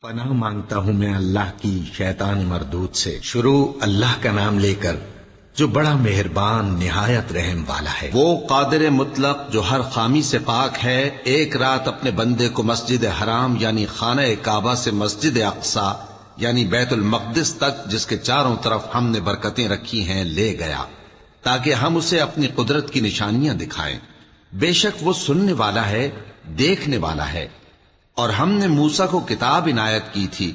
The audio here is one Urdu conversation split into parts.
پناہ مانگتا ہوں میں اللہ کی شیطان مردود سے۔ شروع اللہ کا نام لے کر جو بڑا مہربان نہایت رحم والا ہے۔ وہ قادر مطلق جو ہر خامی سے پاک ہے، ایک رات اپنے بندے کو مسجد حرام یعنی خانہ کعبہ سے مسجد اقصی یعنی بیت المقدس تک، جس کے چاروں طرف ہم نے برکتیں رکھی ہیں، لے گیا تاکہ ہم اسے اپنی قدرت کی نشانیاں دکھائیں۔ بے شک وہ سننے والا ہے، دیکھنے والا ہے۔ اور ہم نے موسیٰ کو کتاب عنایت کی تھی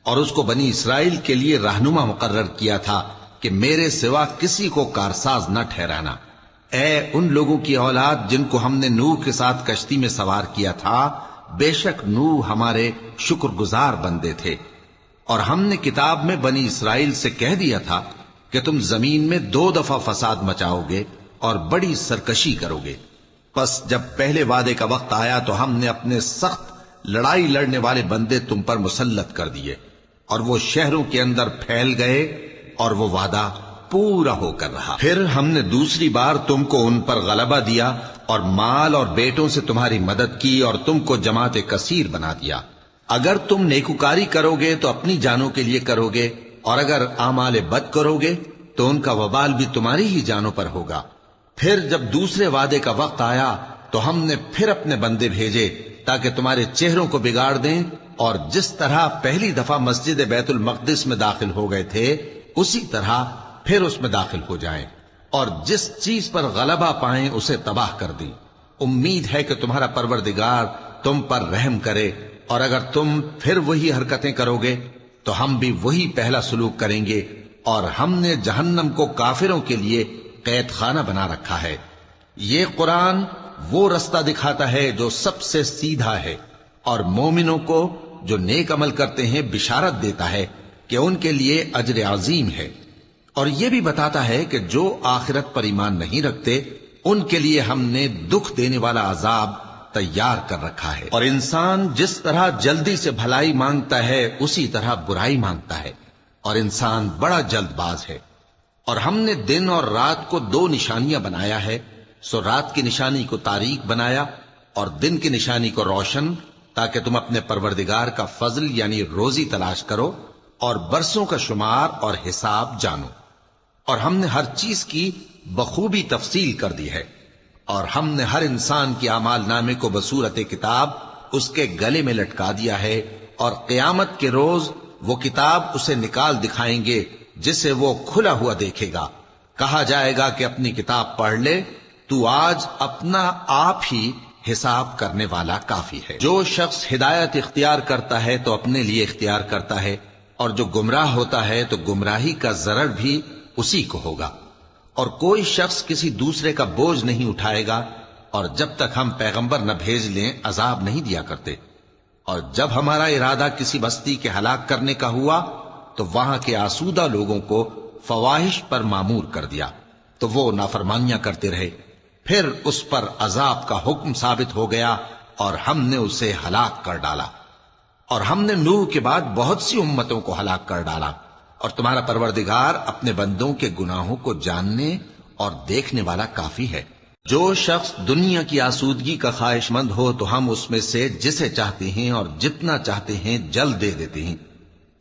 اور اس کو بنی اسرائیل کے لیے رہنما مقرر کیا تھا کہ میرے سوا کسی کو کارساز نہ ٹھہرانا۔ اے ان لوگوں کی اولاد جن کو ہم نے نوح کے ساتھ کشتی میں سوار کیا تھا، بے شک نوح ہمارے شکر گزار بندے تھے۔ اور ہم نے کتاب میں بنی اسرائیل سے کہہ دیا تھا کہ تم زمین میں 2 دفعہ فساد مچاؤ گے اور بڑی سرکشی کرو گے۔ پس جب پہلے وعدے کا وقت آیا تو ہم نے اپنے سخت لڑائی لڑنے والے بندے تم پر مسلط کر دیے، اور وہ شہروں کے اندر پھیل گئے اور وہ وعدہ پورا ہو کر رہا۔ پھر ہم نے دوسری بار تم کو ان پر غلبہ دیا اور مال اور بیٹوں سے تمہاری مدد کی اور تم کو جماعت کثیر بنا دیا۔ اگر تم نیکوکاری کرو گے تو اپنی جانوں کے لیے کرو گے، اور اگر اعمال بد کرو گے تو ان کا وبال بھی تمہاری ہی جانوں پر ہوگا۔ پھر جب دوسرے وعدے کا وقت آیا تو ہم نے پھر اپنے بندے بھیجے تاکہ تمہارے چہروں کو بگاڑ دیں، اور جس طرح پہلی دفعہ مسجد بیت المقدس میں داخل ہو گئے تھے اسی طرح پھر اس میں داخل ہو جائیں، اور جس چیز پر غلبہ پائیں اسے تباہ کر دیں۔ امید ہے کہ تمہارا پروردگار تم پر رحم کرے، اور اگر تم پھر وہی حرکتیں کرو گے تو ہم بھی وہی پہلا سلوک کریں گے، اور ہم نے جہنم کو کافروں کے لیے قید خانہ بنا رکھا ہے۔ یہ قرآن وہ رستہ دکھاتا ہے جو سب سے سیدھا ہے، اور مومنوں کو جو نیک عمل کرتے ہیں بشارت دیتا ہے کہ ان کے لیے اجر عظیم ہے، اور یہ بھی بتاتا ہے کہ جو آخرت پر ایمان نہیں رکھتے ان کے لیے ہم نے دکھ دینے والا عذاب تیار کر رکھا ہے۔ اور انسان جس طرح جلدی سے بھلائی مانگتا ہے اسی طرح برائی مانگتا ہے، اور انسان بڑا جلد باز ہے۔ اور ہم نے دن اور رات کو 2 نشانیاں بنایا ہے، سو رات کی نشانی کو تاریک بنایا اور دن کی نشانی کو روشن، تاکہ تم اپنے پروردگار کا فضل یعنی روزی تلاش کرو اور برسوں کا شمار اور حساب جانو۔ اور ہم نے ہر چیز کی بخوبی تفصیل کر دی ہے، اور ہم نے ہر انسان کے اعمال نامے کو بصورت کتاب اس کے گلے میں لٹکا دیا ہے، اور قیامت کے روز وہ کتاب اسے نکال دکھائیں گے جسے وہ کھلا ہوا دیکھے گا۔ کہا جائے گا کہ اپنی کتاب پڑھ لے، تو آج اپنا آپ ہی حساب کرنے والا کافی ہے۔ جو شخص ہدایت اختیار کرتا ہے تو اپنے لیے اختیار کرتا ہے، اور جو گمراہ ہوتا ہے تو گمراہی کا ضرر بھی اسی کو ہوگا۔ اور کوئی شخص کسی دوسرے کا بوجھ نہیں اٹھائے گا، اور جب تک ہم پیغمبر نہ بھیج لیں عذاب نہیں دیا کرتے۔ اور جب ہمارا ارادہ کسی بستی کے ہلاک کرنے کا ہوا تو وہاں کے آسودہ لوگوں کو فواحش پر مامور کر دیا، تو وہ نافرمانیاں کرتے رہے۔ پھر اس پر عذاب کا حکم ثابت ہو گیا اور ہم نے اسے ہلاک کر ڈالا۔ اور ہم نے نوح کے بعد بہت سی امتوں کو ہلاک کر ڈالا، اور تمہارا پروردگار اپنے بندوں کے گناہوں کو جاننے اور دیکھنے والا کافی ہے۔ جو شخص دنیا کی آسودگی کا خواہش مند ہو تو ہم اس میں سے جسے چاہتے ہیں اور جتنا چاہتے ہیں جلد دے دیتے ہیں۔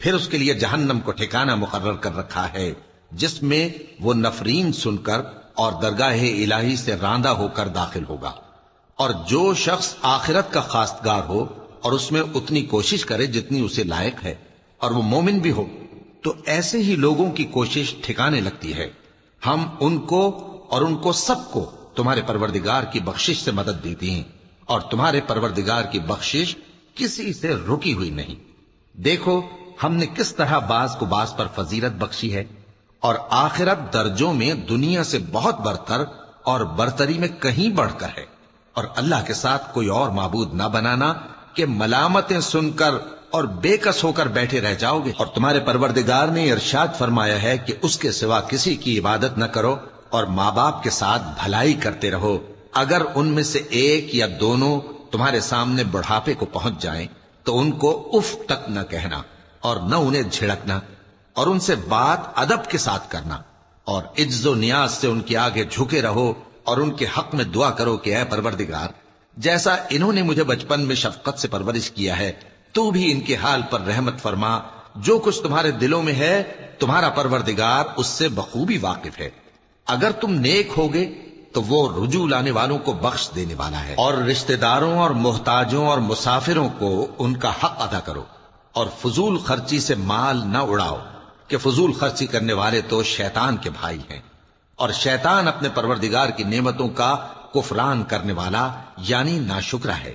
پھر اس کے لیے جہنم کو ٹھکانہ مقرر کر رکھا ہے، جس میں وہ نفرین سن کر اور درگاہ الہی سے راندہ ہو کر داخل ہوگا۔ اور جو شخص آخرت کا خواستگار ہو اور اس میں اتنی کوشش کرے جتنی اسے لائق ہے، اور وہ مومن بھی ہو، تو ایسے ہی لوگوں کی کوشش ٹھکانے لگتی ہے۔ ہم ان کو اور ان کو سب کو تمہارے پروردگار کی بخشش سے مدد دیتی ہیں، اور تمہارے پروردگار کی بخشش کسی سے رکی ہوئی نہیں۔ دیکھو ہم نے کس طرح بعض کو بعض پر فضیلت بخشی ہے، اور آخرت درجوں میں دنیا سے بہت برتر اور برتری میں کہیں بڑھ کر ہے۔ اور اللہ کے ساتھ کوئی اور معبود نہ بنانا کہ ملامتیں سن کر اور بے کس ہو کر بیٹھے رہ جاؤ گے۔ اور تمہارے پروردگار نے ارشاد فرمایا ہے کہ اس کے سوا کسی کی عبادت نہ کرو، اور ماں باپ کے ساتھ بھلائی کرتے رہو۔ اگر ان میں سے ایک یا دونوں تمہارے سامنے بڑھاپے کو پہنچ جائیں تو ان کو اف تک نہ کہنا، اور نہ انہیں جھڑکنا، اور ان سے بات ادب کے ساتھ کرنا، اور عجز و نیاز سے ان کے آگے جھکے رہو، اور ان کے حق میں دعا کرو کہ اے پروردگار، جیسا انہوں نے مجھے بچپن میں شفقت سے پرورش کیا ہے تو بھی ان کے حال پر رحمت فرما، جو کچھ تمہارے دلوں میں ہے تمہارا پروردگار اس سے بخوبی واقف ہے۔ اگر تم نیک ہوگے تو وہ رجوع لانے والوں کو بخش دینے والا ہے، اور رشتہ داروں اور محتاجوں اور مسافروں کو ان کا حق ادا کرو، اور فضول خرچی سے مال نہ اڑاؤ، کہ فضول خرچی کرنے والے تو شیطان کے بھائی ہیں، اور شیطان اپنے پروردگار کی نعمتوں کا کفران کرنے والا یعنی ناشکرا ہے۔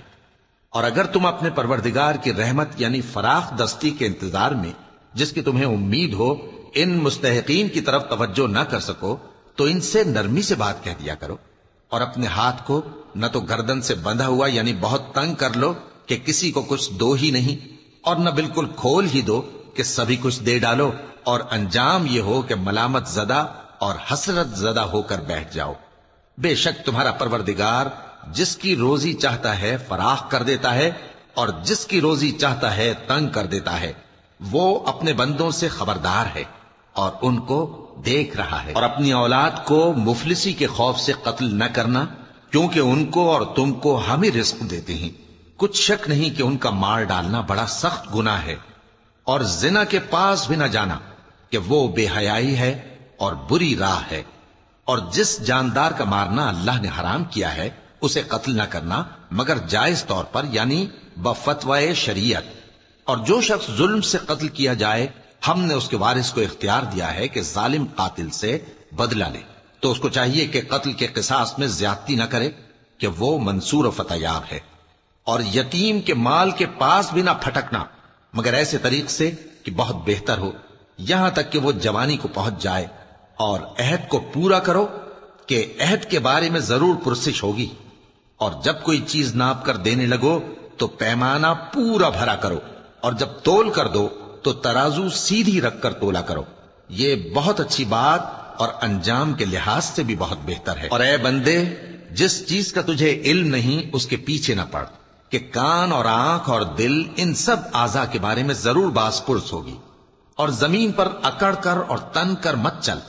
اور اگر تم اپنے پروردگار کی رحمت یعنی فراخ دستی کے انتظار میں، جس کی تمہیں امید ہو، ان مستحقین کی طرف توجہ نہ کر سکو تو ان سے نرمی سے بات کہہ دیا کرو، اور اپنے ہاتھ کو نہ تو گردن سے بندھا ہوا یعنی بہت تنگ کر لو کہ کسی کو کچھ دو ہی نہیں، اور نہ بالکل کھول ہی دو کہ سبھی کچھ دے ڈالو، اور انجام یہ ہو کہ ملامت زدہ اور حسرت زدہ ہو کر بیٹھ جاؤ۔ بے شک تمہارا پروردگار جس کی روزی چاہتا ہے فراخ کر دیتا ہے، اور جس کی روزی چاہتا ہے تنگ کر دیتا ہے۔ وہ اپنے بندوں سے خبردار ہے اور ان کو دیکھ رہا ہے۔ اور اپنی اولاد کو مفلسی کے خوف سے قتل نہ کرنا، کیونکہ ان کو اور تم کو ہم ہی رزق دیتے ہیں۔ کچھ شک نہیں کہ ان کا مار ڈالنا بڑا سخت گناہ ہے، اور زنا کے پاس بھی نہ جانا کہ وہ بے حیائی ہے اور بری راہ ہے۔ اور جس جاندار کا مارنا اللہ نے حرام کیا ہے اسے قتل نہ کرنا مگر جائز طور پر یعنی بفتوائے شریعت۔ اور جو شخص ظلم سے قتل کیا جائے ہم نے اس کے وارث کو اختیار دیا ہے کہ ظالم قاتل سے بدلہ لے، تو اس کو چاہیے کہ قتل کے قصاص میں زیادتی نہ کرے کہ وہ منصور و فتح یاب ہے۔ اور یتیم کے مال کے پاس بھی نہ پھٹکنا مگر ایسے طریق سے کہ بہت بہتر ہو، یہاں تک کہ وہ جوانی کو پہنچ جائے۔ اور عہد کو پورا کرو کہ عہد کے بارے میں ضرور پرسش ہوگی، اور جب کوئی چیز ناپ کر دینے لگو تو پیمانہ پورا بھرا کرو، اور جب تول کر دو تو ترازو سیدھی رکھ کر تولا کرو، یہ بہت اچھی بات اور انجام کے لحاظ سے بھی بہت بہتر ہے۔ اور اے بندے، جس چیز کا تجھے علم نہیں اس کے پیچھے نہ پڑ، کہ کان اور آنکھ اور دل ان سب اعضاء کے بارے میں ضرور باز پرس ہوگی۔ اور زمین پر اکڑ کر اور تن کر مت چل،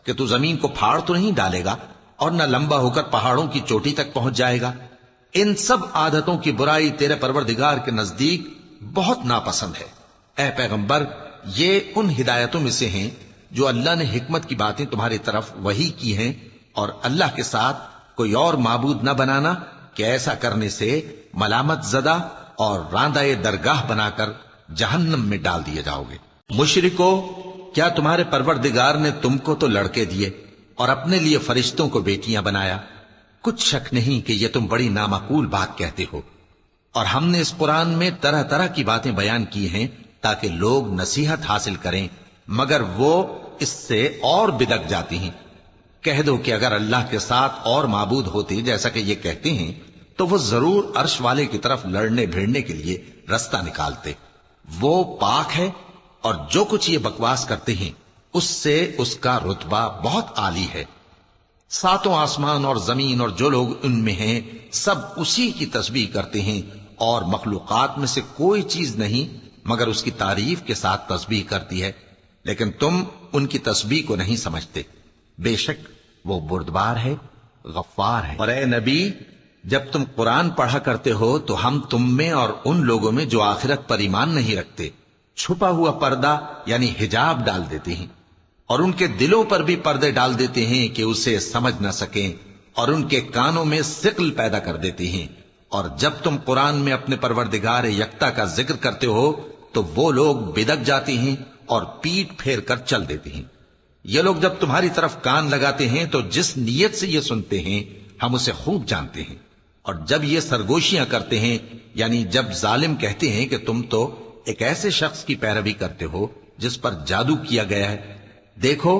کہ تو زمین کو پھاڑ تو نہیں ڈالے گا اور نہ لمبا ہو کر پہاڑوں کی چوٹی تک پہنچ جائے گا۔ ان سب عادتوں کی برائی تیرے پروردگار کے نزدیک بہت ناپسند ہے۔ اے پیغمبر، یہ ان ہدایتوں میں سے ہیں جو اللہ نے حکمت کی باتیں تمہاری طرف وحی کی ہیں، اور اللہ کے ساتھ کوئی اور معبود نہ بنانا کہ ایسا کرنے سے ملامت زدہ اور راندہ درگاہ بنا کر جہنم میں ڈال دیے جاؤ گے۔ مشرکو، کیا تمہارے پروردگار نے تم کو تو لڑکے دیے اور اپنے لیے فرشتوں کو بیٹیاں بنایا؟ کچھ شک نہیں کہ یہ تم بڑی نامعقول بات کہتے ہو، اور ہم نے اس قرآن میں طرح طرح کی باتیں بیان کی ہیں تاکہ لوگ نصیحت حاصل کریں، مگر وہ اس سے اور بدک جاتی ہیں۔ کہہ دو کہ اگر اللہ کے ساتھ اور معبود ہوتے جیسا کہ یہ کہتے ہیں تو وہ ضرور عرش والے کی طرف لڑنے بھیڑنے کے لیے رستہ نکالتے۔ وہ پاک ہے، اور جو کچھ یہ بکواس کرتے ہیں اس سے اس کا رتبہ بہت عالی ہے۔ ساتوں آسمان اور زمین اور جو لوگ ان میں ہیں سب اسی کی تسبیح کرتے ہیں، اور مخلوقات میں سے کوئی چیز نہیں مگر اس کی تعریف کے ساتھ تسبیح کرتی ہے، لیکن تم ان کی تسبیح کو نہیں سمجھتے۔ بے شک وہ بردبار ہے، غفار ہے۔ اور اے نبی، جب تم قرآن پڑھا کرتے ہو تو ہم تم میں اور ان لوگوں میں جو آخرت پر ایمان نہیں رکھتے چھپا ہوا پردہ یعنی حجاب ڈال دیتے ہیں، اور ان کے دلوں پر بھی پردے ڈال دیتے ہیں کہ اسے سمجھ نہ سکیں، اور ان کے کانوں میں ثقل پیدا کر دیتے ہیں۔ اور جب تم قرآن میں اپنے پروردگار یکتا کا ذکر کرتے ہو تو وہ لوگ بدک جاتے ہیں اور پیٹ پھیر کر چل دیتے ہیں۔ یہ لوگ جب تمہاری طرف کان لگاتے ہیں تو جس نیت سے یہ سنتے ہیں ہم اسے خوب جانتے ہیں، اور جب یہ سرگوشیاں کرتے ہیں یعنی جب ظالم کہتے ہیں کہ تم تو ایک ایسے شخص کی پیروی کرتے ہو جس پر جادو کیا گیا ہے، دیکھو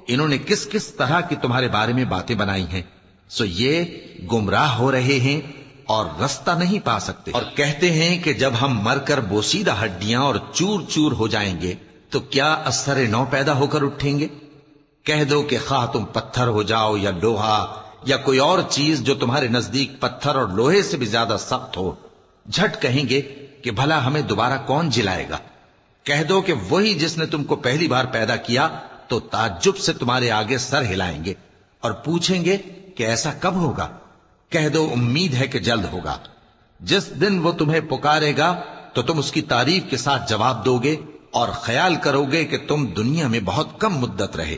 انہوں نے کس کس طرح کی تمہارے بارے میں باتیں بنائی ہیں، سو یہ گمراہ ہو رہے ہیں اور رستہ نہیں پا سکتے۔ اور کہتے ہیں کہ جب ہم مر کر بوسیدہ ہڈیاں اور چور چور ہو جائیں گے تو کیا اثر نو پیدا ہو کر اٹھیں گے؟ کہہ دو کہ خواہ تم پتھر ہو جاؤ یا لوہا یا کوئی اور چیز جو تمہارے نزدیک پتھر اور لوہے سے بھی زیادہ سخت ہو، جھٹ کہیں گے کہ بھلا ہمیں دوبارہ کون جلائے گا؟ کہہ دو کہ وہی جس نے تم کو پہلی بار پیدا کیا تو تعجب سے تمہارے آگے سر ہلائیں گے اور پوچھیں گے کہ ایسا کب ہوگا؟ کہہ دو امید ہے کہ جلد ہوگا۔ جس دن وہ تمہیں پکارے گا تو تم اس کی تعریف کے ساتھ جواب دو گے اور خیال کرو گے کہ تم دنیا میں بہت کم مدت رہے.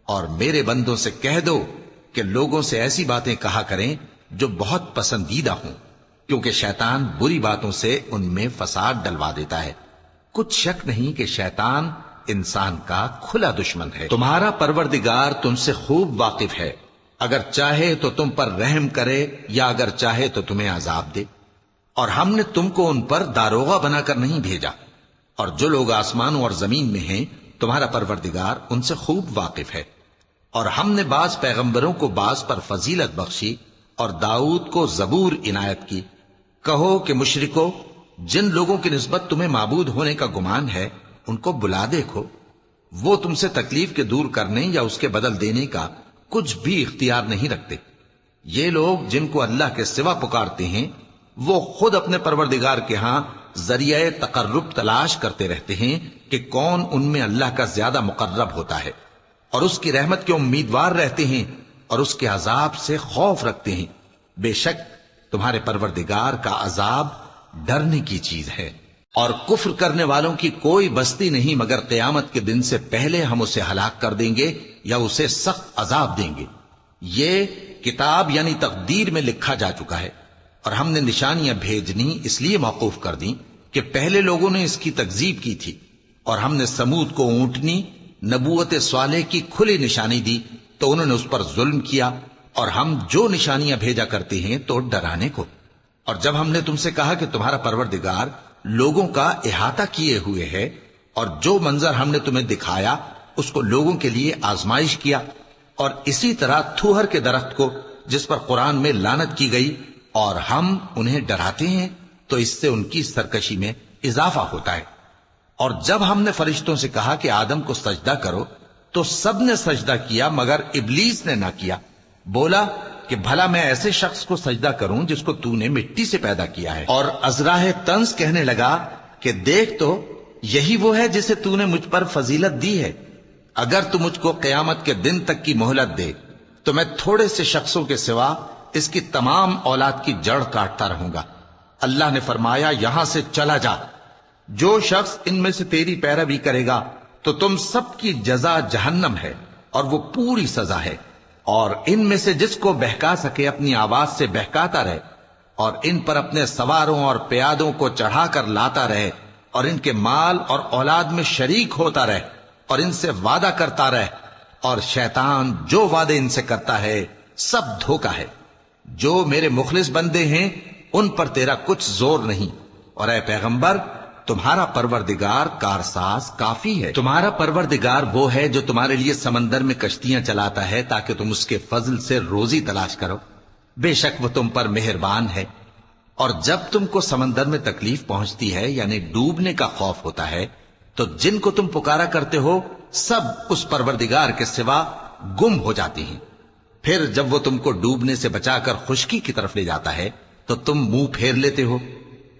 اور میرے بندوں سے کہہ دو کہ لوگوں سے ایسی باتیں کہا کریں جو بہت پسندیدہ ہوں، کیونکہ شیطان بری باتوں سے ان میں فساد ڈلوا دیتا ہے. کچھ شک نہیں کہ شیطان انسان کا کھلا دشمن ہے. تمہارا پروردگار تم سے خوب واقف ہے، اگر چاہے تو تم پر رحم کرے یا اگر چاہے تو تمہیں عذاب دے. اور ہم نے تم کو ان پر داروغہ بنا کر نہیں بھیجا، اور جو لوگ آسمانوں اور زمین میں ہیں تمہارا پروردگار ان سے خوب واقف ہے. اور ہم نے بعض پیغمبروں کو بعض پر فضیلت بخشی اور داؤد کو زبور عنایت کی. کہو کہ مشرکو، جن لوگوں کی نسبت تمہیں معبود ہونے کا گمان ہے ان کو بلا دیکھو، وہ تم سے تکلیف کے دور کرنے یا اس کے بدل دینے کا کچھ بھی اختیار نہیں رکھتے. یہ لوگ جن کو اللہ کے سوا پکارتے ہیں وہ خود اپنے پروردگار کے ہاں ذریعہ تقرب تلاش کرتے رہتے ہیں کہ کون ان میں اللہ کا زیادہ مقرب ہوتا ہے، اور اس کی رحمت کے امیدوار رہتے ہیں اور اس کے عذاب سے خوف رکھتے ہیں. بے شک تمہارے پروردگار کا عذاب ڈرنے کی چیز ہے. اور کفر کرنے والوں کی کوئی بستی نہیں مگر قیامت کے دن سے پہلے ہم اسے ہلاک کر دیں گے یا اسے سخت عذاب دیں گے. یہ کتاب یعنی تقدیر میں لکھا جا چکا ہے، اور ہم نے نشانیاں بھیجنی اس لیے موقوف کر دیں کہ پہلے لوگوں نے اس کی تکذیب کی تھی. اور ہم نے سمود کو اونٹنی نبوت صالح کی کھلی نشانی دی تو انہوں نے اس پر ظلم کیا. اور ہم جو نشانیاں بھیجا کرتے ہیں تو ڈرانے کو. اور جب ہم نے تم سے کہا کہ تمہارا پروردگار لوگوں کا احاطہ کیے ہوئے ہے اور جو منظر ہم نے تمہیں دکھایا اس کو لوگوں کے لیے آزمائش کیا، اور اسی طرح تھوہر کے درخت کو جس پر قرآن میں لعنت کی گئی، اور ہم انہیں ڈراتے ہیں تو اس سے ان کی سرکشی میں اضافہ ہوتا ہے. اور جب ہم نے فرشتوں سے کہا کہ آدم کو سجدہ کرو تو سب نے سجدہ کیا مگر ابلیس نے نہ کیا. بولا کہ بھلا میں ایسے شخص کو سجدہ کروں جس کو تو نے مٹی سے پیدا کیا ہے. اور ازراہ طنز کہنے لگا کہ دیکھ تو یہی وہ ہے جسے تو نے مجھ پر فضیلت دی ہے. اگر تو مجھ کو قیامت کے دن تک کی مہلت دے تو میں تھوڑے سے شخصوں کے سوا اس کی تمام اولاد کی جڑ کاٹتا رہوں گا. اللہ نے فرمایا یہاں سے چلا جا، جو شخص ان میں سے تیری پیروی کرے گا تو تم سب کی جزا جہنم ہے اور وہ پوری سزا ہے. اور ان میں سے جس کو بہکا سکے اپنی آواز سے بہکاتا رہے، اور ان پر اپنے سواروں اور پیادوں کو چڑھا کر لاتا رہے، اور ان کے مال اور اولاد میں شریک ہوتا رہے، اور ان سے وعدہ کرتا رہے. اور شیطان جو وعدے ان سے کرتا ہے سب دھوکہ ہے. جو میرے مخلص بندے ہیں ان پر تیرا کچھ زور نہیں. اور اے پیغمبر تمہارا پروردگار کارساز کافی ہے. تمہارا پروردگار وہ ہے جو تمہارے لیے سمندر میں کشتیاں چلاتا ہے تاکہ تم اس کے فضل سے روزی تلاش کرو. بے شک وہ تم پر مہربان ہے. اور جب تم کو سمندر میں تکلیف پہنچتی ہے یعنی ڈوبنے کا خوف ہوتا ہے تو جن کو تم پکارا کرتے ہو سب اس پروردگار کے سوا گم ہو جاتی ہیں. پھر جب وہ تم کو ڈوبنے سے بچا کر خشکی کی طرف لے جاتا ہے تو تم منہ پھیر لیتے ہو.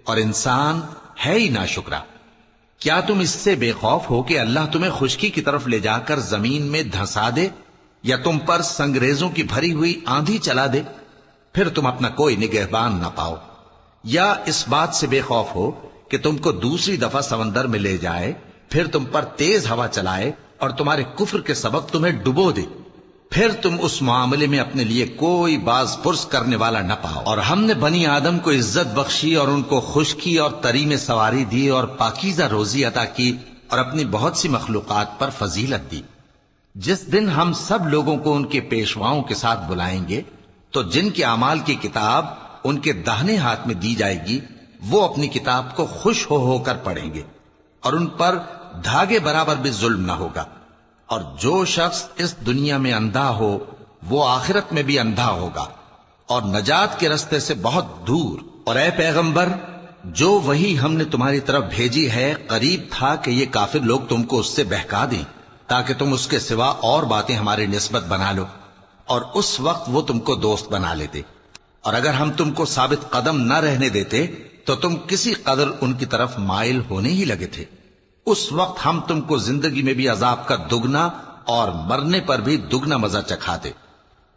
اور انسان ہے ہی ناشکرا. کیا تم اس سے بے خوف ہو کہ اللہ تمہیں خشکی کی طرف لے جا کر زمین میں دھنسا دے یا تم پر سنگریزوں کی بھری ہوئی آندھی چلا دے، پھر تم اپنا کوئی نگہبان نہ پاؤ؟ یا اس بات سے بے خوف ہو کہ تم کو دوسری دفعہ سمندر میں لے جائے، پھر تم پر تیز ہوا چلائے اور تمہارے کفر کے سبب تمہیں ڈبو دے، پھر تم اس معاملے میں اپنے لیے کوئی باز پرس کرنے والا نہ پاؤ؟ اور ہم نے بنی آدم کو عزت بخشی اور ان کو خشکی اور تری میں سواری دی اور پاکیزہ روزی عطا کی اور اپنی بہت سی مخلوقات پر فضیلت دی. جس دن ہم سب لوگوں کو ان کے پیشواؤں کے ساتھ بلائیں گے تو جن کے اعمال کی کتاب ان کے داہنے ہاتھ میں دی جائے گی وہ اپنی کتاب کو خوش ہو کر پڑھیں گے اور ان پر دھاگے برابر بھی ظلم نہ ہوگا. اور جو شخص اس دنیا میں اندھا ہو وہ آخرت میں بھی اندھا ہوگا اور نجات کے رستے سے بہت دور. اور اے پیغمبر جو وہی ہم نے تمہاری طرف بھیجی ہے قریب تھا کہ یہ کافر لوگ تم کو اس سے بہکا دیں تاکہ تم اس کے سوا اور باتیں ہماری نسبت بنا لو، اور اس وقت وہ تم کو دوست بنا لیتے. اور اگر ہم تم کو ثابت قدم نہ رہنے دیتے تو تم کسی قدر ان کی طرف مائل ہونے ہی لگے تھے. اس وقت ہم تم کو زندگی میں بھی عذاب کا دگنا اور مرنے پر بھی دگنا مزہ چکھاتے،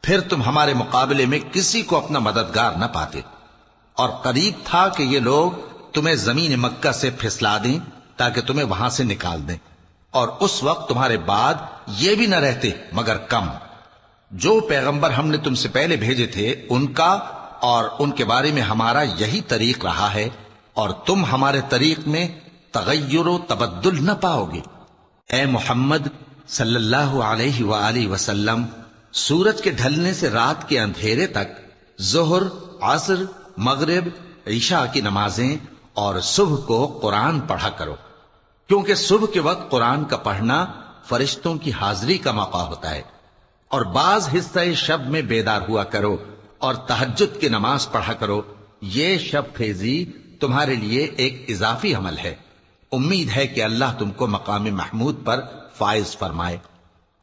پھر تم ہمارے مقابلے میں کسی کو اپنا مددگار نہ پاتے. اور قریب تھا کہ یہ لوگ تمہیں زمین مکہ سے پھسلا دیں تاکہ تمہیں وہاں سے نکال دیں، اور اس وقت تمہارے بعد یہ بھی نہ رہتے مگر کم۔ جو پیغمبر ہم نے تم سے پہلے بھیجے تھے ان کا اور ان کے بارے میں ہمارا یہی طریق رہا ہے، اور تم ہمارے طریق میں تغیر و تبدل نہ پاؤ گے۔ اے محمد صلی اللہ علیہ وآلہ وسلم، سورج کے ڈھلنے سے رات کے اندھیرے تک ظہر، عصر، مغرب، عشاء کی نمازیں اور صبح کو قرآن پڑھا کرو، کیونکہ صبح کے وقت قرآن کا پڑھنا فرشتوں کی حاضری کا موقع ہوتا ہے، اور بعض حصہ شب میں بیدار ہوا کرو اور تہجد کی نماز پڑھا کرو۔ یہ شب خیزی تمہارے لیے ایک اضافی عمل ہے، امید ہے کہ اللہ تم کو مقام محمود پر فائز فرمائے۔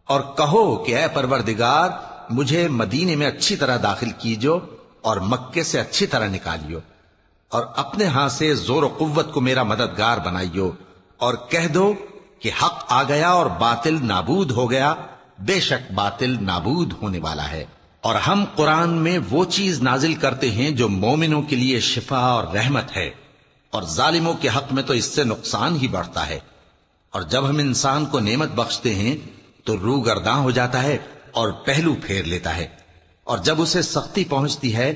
اور کہو کہ اے پروردگار، مجھے مدینے میں اچھی طرح داخل کیجو اور مکے سے اچھی طرح نکالیو، اور اپنے ہاں سے زور و قوت کو میرا مددگار بنائیو، اور کہہ دو کہ حق آ گیا اور باطل نابود ہو گیا، بے شک باطل نابود ہونے والا ہے۔ اور ہم قرآن میں وہ چیز نازل کرتے ہیں جو مومنوں کے لیے شفا اور رحمت ہے، اور ظالموں کے حق میں تو اس سے نقصان ہی بڑھتا ہے۔ اور جب ہم انسان کو نعمت بخشتے ہیں تو روح گرداں ہو جاتا ہے اور پہلو پھیر لیتا ہے، اور جب اسے سختی پہنچتی ہے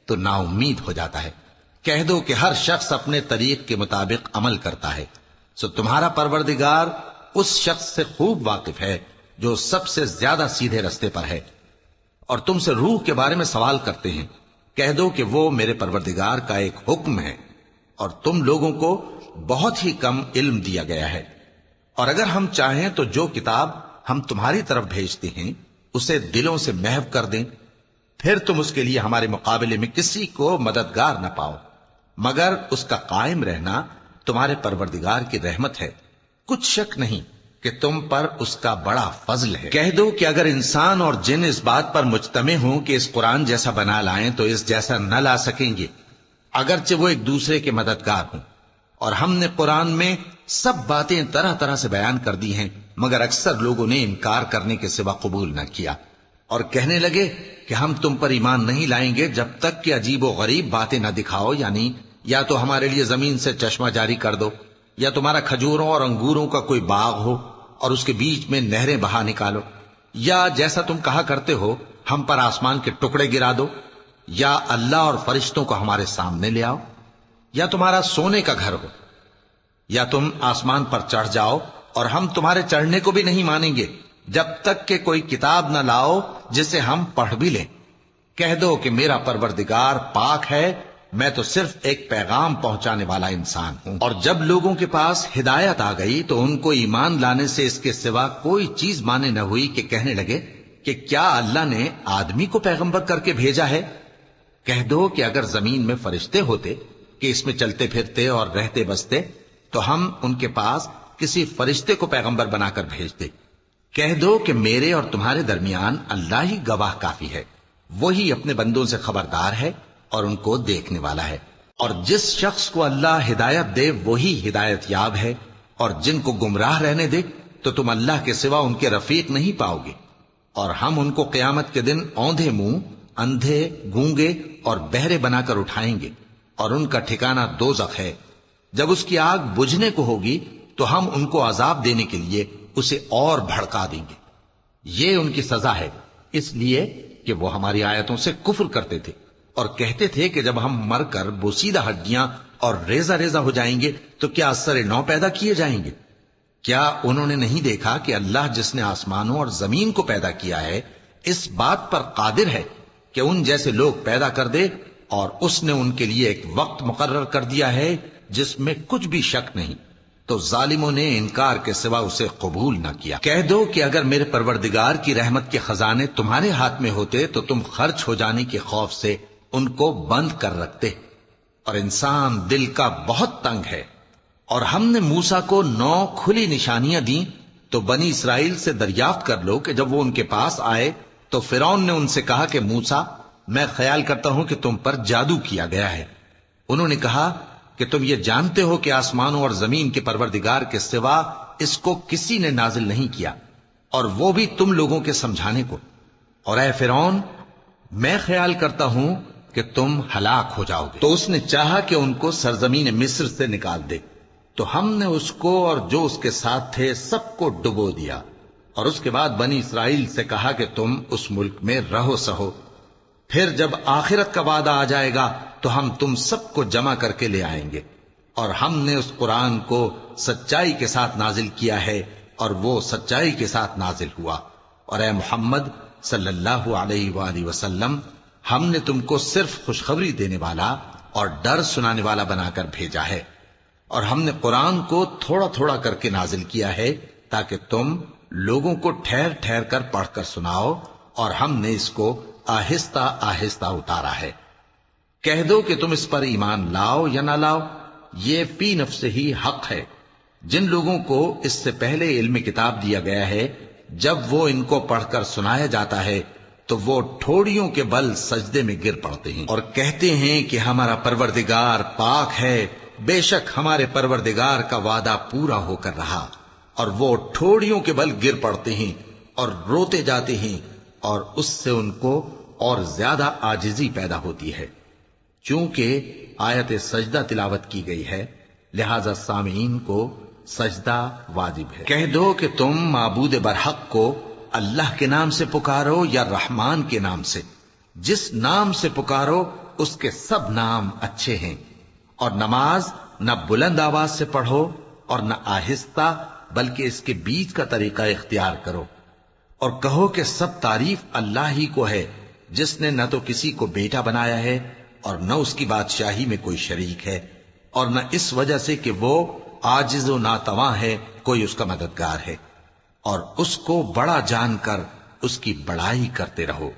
تو نا امید ہو جاتا ہے۔ کہہ دو کہ ہر شخص اپنے طریق کے مطابق عمل کرتا ہے، سو تمہارا پروردگار اس شخص سے خوب واقف ہے جو سب سے زیادہ سیدھے رستے پر ہے۔ اور تم سے روح کے بارے میں سوال کرتے ہیں، کہہ دو کہ وہ میرے پروردگار کا ایک حکم ہے، اور تم لوگوں کو بہت ہی کم علم دیا گیا ہے۔ اور اگر ہم چاہیں تو جو کتاب ہم تمہاری طرف بھیجتے ہیں اسے دلوں سے محو کر دیں، پھر تم اس کے لیے ہمارے مقابلے میں کسی کو مددگار نہ پاؤ، مگر اس کا قائم رہنا تمہارے پروردگار کی رحمت ہے، کچھ شک نہیں کہ تم پر اس کا بڑا فضل ہے۔ کہہ دو کہ اگر انسان اور جن اس بات پر مجتمع ہوں کہ اس قرآن جیسا بنا لائیں تو اس جیسا نہ لا سکیں گے، اگرچہ وہ ایک دوسرے کے مددگار ہوں۔ اور ہم نے قرآن میں سب باتیں طرح طرح سے بیان کر دی ہیں، مگر اکثر لوگوں نے انکار کرنے کے سوا قبول نہ کیا، اور کہنے لگے کہ ہم تم پر ایمان نہیں لائیں گے جب تک کہ عجیب و غریب باتیں نہ دکھاؤ، یعنی یا تو ہمارے لیے زمین سے چشمہ جاری کر دو، یا تمہارا کھجوروں اور انگوروں کا کوئی باغ ہو اور اس کے بیچ میں نہریں بہا نکالو، یا جیسا تم کہا کرتے ہو ہم پر آسمان کے ٹکڑے گرا دو، یا اللہ اور فرشتوں کو ہمارے سامنے لے آؤ، یا تمہارا سونے کا گھر ہو، یا تم آسمان پر چڑھ جاؤ اور ہم تمہارے چڑھنے کو بھی نہیں مانیں گے جب تک کہ کوئی کتاب نہ لاؤ جسے ہم پڑھ بھی لیں۔ کہہ دو کہ میرا پروردگار پاک ہے، میں تو صرف ایک پیغام پہنچانے والا انسان ہوں۔ اور جب لوگوں کے پاس ہدایت آ گئی تو ان کو ایمان لانے سے اس کے سوا کوئی چیز مانے نہ ہوئی کہ کہنے لگے کہ کیا اللہ نے آدمی کو پیغمبر کر کے بھیجا ہے؟ کہہ دو کہ اگر زمین میں فرشتے ہوتے کہ اس میں چلتے پھرتے اور رہتے بستے تو ہم ان کے پاس کسی فرشتے کو پیغمبر بنا کر بھیجتے۔ کہہ دو کہ میرے اور تمہارے درمیان اللہ ہی گواہ کافی ہے، وہی اپنے بندوں سے خبردار ہے اور ان کو دیکھنے والا ہے۔ اور جس شخص کو اللہ ہدایت دے وہی ہدایت یاب ہے، اور جن کو گمراہ رہنے دے تو تم اللہ کے سوا ان کے رفیق نہیں پاؤ گے۔ اور ہم ان کو قیامت کے دن اوندھے منہ، اندھے، گونگے اور بہرے بنا کر اٹھائیں گے، اور ان کا ٹھکانہ دوزخ ہے۔ جب اس کی آگ بجھنے کو ہوگی تو ہم ان کو عذاب دینے کے لیے اسے اور بھڑکا دیں گے۔ یہ ان کی سزا ہے، اس لیے کہ وہ ہماری آیتوں سے کفر کرتے تھے اور کہتے تھے کہ جب ہم مر کر بوسیدہ ہڈیاں اور ریزہ ریزہ ہو جائیں گے تو کیا اثر نو پیدا کیے جائیں گے؟ کیا انہوں نے نہیں دیکھا کہ اللہ جس نے آسمانوں اور زمین کو پیدا کیا ہے اس بات پر قادر ہے کہ ان جیسے لوگ پیدا کر دے، اور اس نے ان کے لیے ایک وقت مقرر کر دیا ہے جس میں کچھ بھی شک نہیں، تو ظالموں نے انکار کے سوا اسے قبول نہ کیا۔ کہہ دو کہ اگر میرے پروردگار کی رحمت کے خزانے تمہارے ہاتھ میں ہوتے تو تم خرچ ہو جانے کے خوف سے ان کو بند کر رکھتے، اور انسان دل کا بہت تنگ ہے۔ اور ہم نے موسیٰ کو 9 کھلی نشانیاں دیں تو بنی اسرائیل سے دریافت کر لو کہ جب وہ ان کے پاس آئے تو فرعون نے ان سے کہا کہ موسیٰ، میں خیال کرتا ہوں کہ تم پر جادو کیا گیا ہے۔ انہوں نے کہا کہ تم یہ جانتے ہو کہ آسمانوں اور زمین کے پروردگار کے سوا اس کو کسی نے نازل نہیں کیا، اور وہ بھی تم لوگوں کے سمجھانے کو۔ اور اے فرعون، میں خیال کرتا ہوں کہ تم ہلاک ہو جاؤ گے۔ تو اس نے چاہا کہ ان کو سرزمین مصر سے نکال دے، تو ہم نے اس کو اور جو اس کے ساتھ تھے سب کو ڈبو دیا، اور اس کے بعد بنی اسرائیل سے کہا کہ تم اس ملک میں رہو سہو، پھر جب آخرت کا وعدہ آ جائے گا تو ہم تم سب کو جمع کر کے لے آئیں گے۔ اور ہم نے اس قرآن کو سچائی کے ساتھ نازل کیا ہے، اور وہ سچائی کے ساتھ نازل ہوا۔ اور اے محمد صلی اللہ علیہ وآلہ وسلم، ہم نے تم کو صرف خوشخبری دینے والا اور ڈر سنانے والا بنا کر بھیجا ہے، اور ہم نے قرآن کو تھوڑا تھوڑا کر کے نازل کیا ہے تاکہ تم لوگوں کو ٹھہر ٹھہر کر پڑھ کر سناؤ، اور ہم نے اس کو آہستہ آہستہ اتارا ہے۔ کہہ دو کہ تم اس پر ایمان لاؤ یا نہ لاؤ، یہ فی نفس ہی حق ہے۔ جن لوگوں کو اس سے پہلے علم کتاب دیا گیا ہے، جب وہ ان کو پڑھ کر سنایا جاتا ہے تو وہ ٹھوڑیوں کے بل سجدے میں گر پڑتے ہیں اور کہتے ہیں کہ ہمارا پروردگار پاک ہے، بے شک ہمارے پروردگار کا وعدہ پورا ہو کر رہا۔ اور وہ ٹھوڑیوں کے بل گر پڑتے ہیں اور روتے جاتے ہیں، اور اس سے ان کو اور زیادہ عاجزی پیدا ہوتی ہے۔ چونکہ آیت سجدہ تلاوت کی گئی ہے، لہذا سامعین کو سجدہ واجب ہے۔ کہہ دو کہ تم معبود برحق کو اللہ کے نام سے پکارو یا رحمان کے نام سے، جس نام سے پکارو اس کے سب نام اچھے ہیں، اور نماز نہ بلند آواز سے پڑھو اور نہ آہستہ، بلکہ اس کے بیچ کا طریقہ اختیار کرو، اور کہو کہ سب تعریف اللہ ہی کو ہے، جس نے نہ تو کسی کو بیٹا بنایا ہے اور نہ اس کی بادشاہی میں کوئی شریک ہے، اور نہ اس وجہ سے کہ وہ عاجز و ناتواں ہے کوئی اس کا مددگار ہے، اور اس کو بڑا جان کر اس کی بڑائی کرتے رہو۔